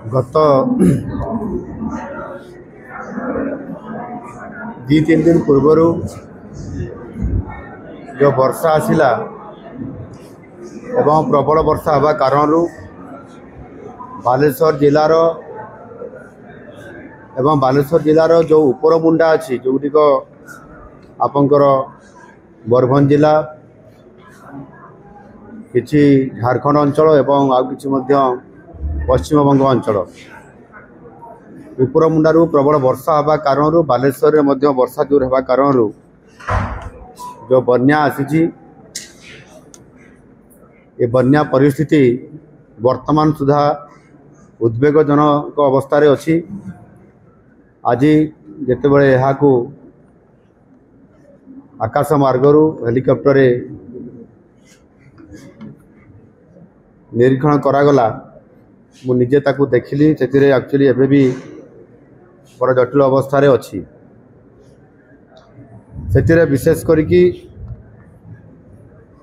गत 2-3 दिन पूर्वर जो वर्षा आसला एवं प्रबल वर्षा हवा कारण बालेश्वर जिलार जो उपर मुंडा अच्छी जोटिक आपंकर मयूरभंज जिला किछि झारखंड अंचल एवं आ किछि मध्य पश्चिम बंग अंचल उपर मुंडारू प्रबल वर्षा हवा कारण बालेश्वर रे मध्य वर्षा जोर हवा कारण जो बन्या आसी ये बन्या परिस्थिति वर्तमान सुधा उद्वेगजनक अवस्था रे अछि। आज जेतेबेले यहाकू आकाश मार्गरू हेलिकॉप्टर निरीक्षण करागला मु निजे ताकू देखिली से एक्चुअली एबे भी बड़ जटिल अवस्था रे अछि। से विशेष करिकी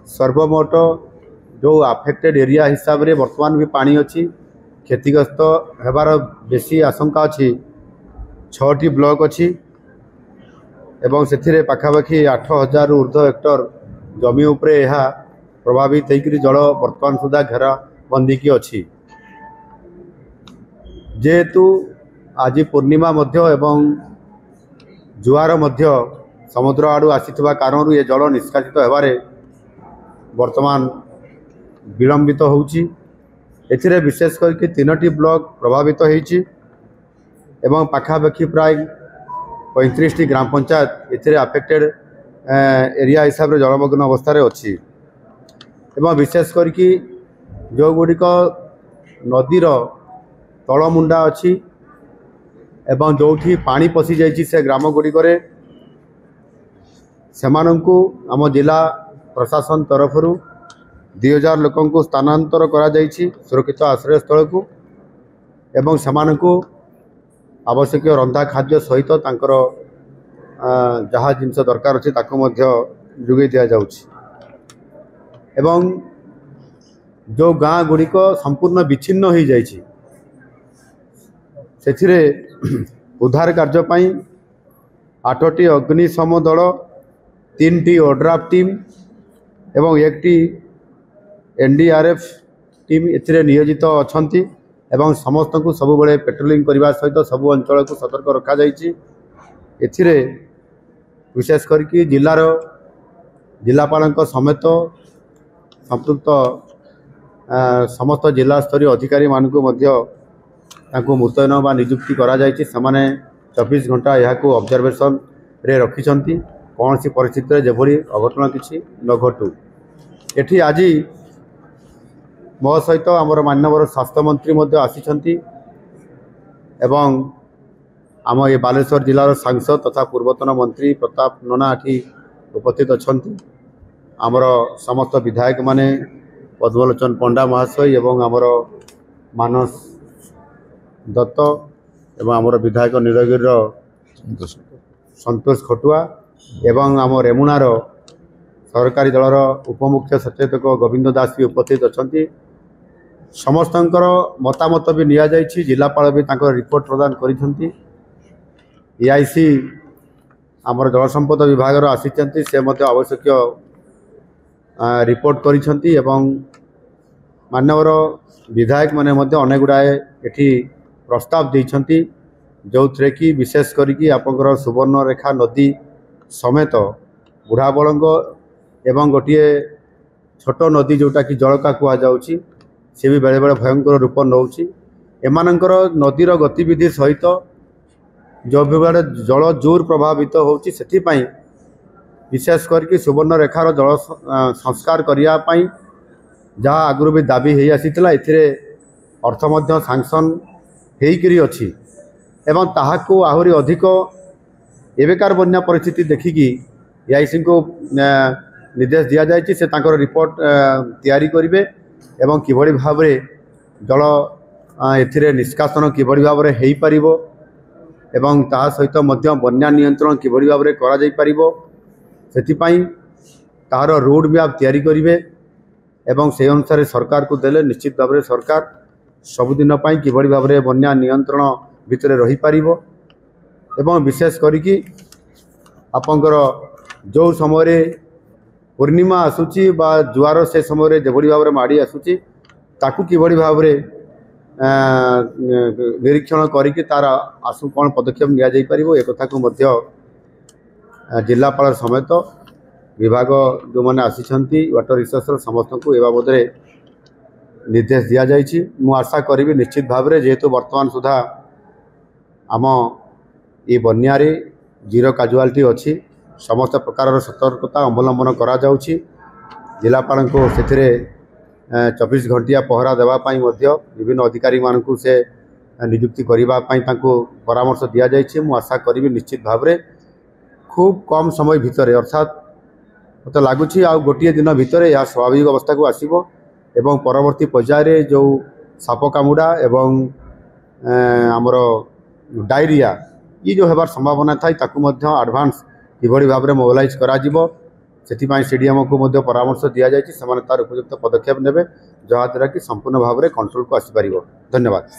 सर्वमोट जो अफेक्टेड एरिया हिसाब रे वर्तमान भी पानी अच्छी क्षतिग्रस्त हेबार बेसी आशंका अच्छी। 6टी ब्लॉक अच्छी एवं से पाखापाखि 8000 ऊर्ध्व हेक्टर जमी उपरे यह प्रभावित होकर जल वर्तमान सुधा घेरा बंदी की अच्छी। जेहेतु आज पूर्णिमा मध्य एवं जुआर मध्य समुद्र आड़ू आसीथिबा कारण ये जल निष्कासित हेबारे वर्तमान विलंबित होउची। एथिरे विशेष करके 3टी ब्लॉक प्रभावित होइची एवं पाखापाखि प्राय 35टी ग्राम पंचायत एथिरे अफेक्टेड एरिया हिसाब रे जलमग्न अवस्था रे अछि। एवं विशेष करके जो गुड़िक नदीर तलमुंडा अच्छी एवं जोठी पानी पशि जाइछि से ग्राम गुड़िक सेमानंकु आम जिला प्रशासन तरफ 2000 लोक को स्थानांतर करा जाइछि सुरक्षित आश्रय स्थल को एवं सेमानंकु आवश्यक रंधा खाद्य सहित तांकर जहाँ जिनस दरकार अच्छे ताको मध्य जोगे दिया जाउछि। एवं जो गाँ गुड़िक संपूर्ण विच्छिन्न हो जाइछि सेथिरे उद्धार कार्य पई 8टी अग्निशम दल 3टी ओड्राफ टीम एवं 1टी एनडीआरएफ टीम एथिरे नियोजित अछंती एवं समस्त को सब बेले पेट्रोलिंग करने सहित सब अंचल को सतर्क रखा जाइछि। एथिरे विशेष करके जिलापाल समेत संपृक्त समस्त जिला स्तरीय अधिकारी मानक मुतयन बा नियुक्ति करा जाइछि। समाने 24 घंटा यहाँ ऑब्जर्वेशन रे रखिछंती कौन सी परिस्थिति जेभली अघटन किछि न घटू। एठी आज मो सहित आमर माननीय स्वास्थ्य मंत्री मध्य आसीछंती एवं आम ये बालेश्वर जिलार सांसद तथा पूर्वतन मंत्री प्रताप नना एठी उपस्थित अछंती। आमर समस्त विधायक माने पद्मलोचन पंडा महाशय एवं आमर मानस दत्त एवं आमर विधायक नीलगिरी संतोष खटुआ एवं आम रेमुणार सरकारी दलर उपमुख्य सचेतक गोविंद दास भी उपस्थित अछंती। समस्तंकर मतामत भी निया जाइछि। जिलापाल भी तांकर रिपोर्ट प्रदान करिसंती। एआईसी आमर जल संपद विभाग आसीचंती से मध्य आवश्यक रिपोर्ट करिसंती एवं माननीय विधायक माने मध्य अनेक गुड़ाए एठी प्रस्ताव देइछंती जो थे कि विशेष करिकी आपनकर सुवर्णरेखा नदी समेत बुढ़ाबलंग एवं गोटे छोट नदी जोटा कि जलका कह जाउछि से भी बेले बेले भयंकर रूप नौछि। एमानंकर नदीर गतिविधि सहित जो भी बेले जल जोर प्रभावित होछि सेथिपाई विशेष करके सुवर्णरेखार जल संस्कार करिया पाई जहाँ आगुरी भी दाबी हो आसीथिला एथिरे अर्थ मध्य सांक्शन हेकरी अछि एवं ताहाको आहुरी अधिक एवेकार बन्या परिस्थिति देखिकी एआईसी को निर्देश दिया जायछि से तांकर रिपोर्ट तैयारी करिवे एवं किभଳି भाबरे जल एथिरे निष्कासन किभଳି भाबरे हेई परिबो एवं ता सहित मध्य बन्या नियंत्रण किभଳି भाबरे करा जाई परिबो सेथिपाई तार रोड मैप तैयारी करिवे एवं से अनुसार सरकार को देले निश्चित भाव सरकार सबुदिन किभଳି भाव में बन्या नियंत्रण भितर रही पारिबो एवं विशेष करिकी आपंकर जो समय पूर्णिमा आसूची बा जुआर से समय जेभଳି भाव में माड़ी आसूची ताकू किभଳି भाव में निरीक्षण करिकी तार आसु कौन पदक्षेप निया जाई पारिबो एक कथा को मध्य जिलापाल समेत विभाग जो मैंने आसी वाटर रिसोर्स समस्त को ए बाबद निर्देश दि जाइए। मु आशा करी निश्चित भाव में जेहेतु वर्तमान सुधा आम ये बन्यारे जीरो काजुआलिटी अच्छी समस्त प्रकार सतर्कता अवलंबन करा जाउछि। जिलापाल को से 24 घंटिया पहरा देवाई विभिन्न अधिकारी मानू से नियुक्ति करने परामर्श दि जाइए। मु आशा करी निश्चित भाव में खूब कम समय भितर अर्थात मत लगुच आ गोटे दिन भितर यह स्वाभाविक अवस्था को आसब एवं परवर्ती पर्याय जो साप कामुड़ा एवं आमर डायरिया ये जो होबार संभावना थाई ताकू एडवांस किभଳି भाव में मोबिलाइज करा जिवो सेथिपाई सीडीएम को परामर्श दि जाइए से तार उपयुक्त पदक्षेप नेबे जहाँद्वारा कि संपूर्ण भाव में कंट्रोल को आसीपर। धन्यवाद।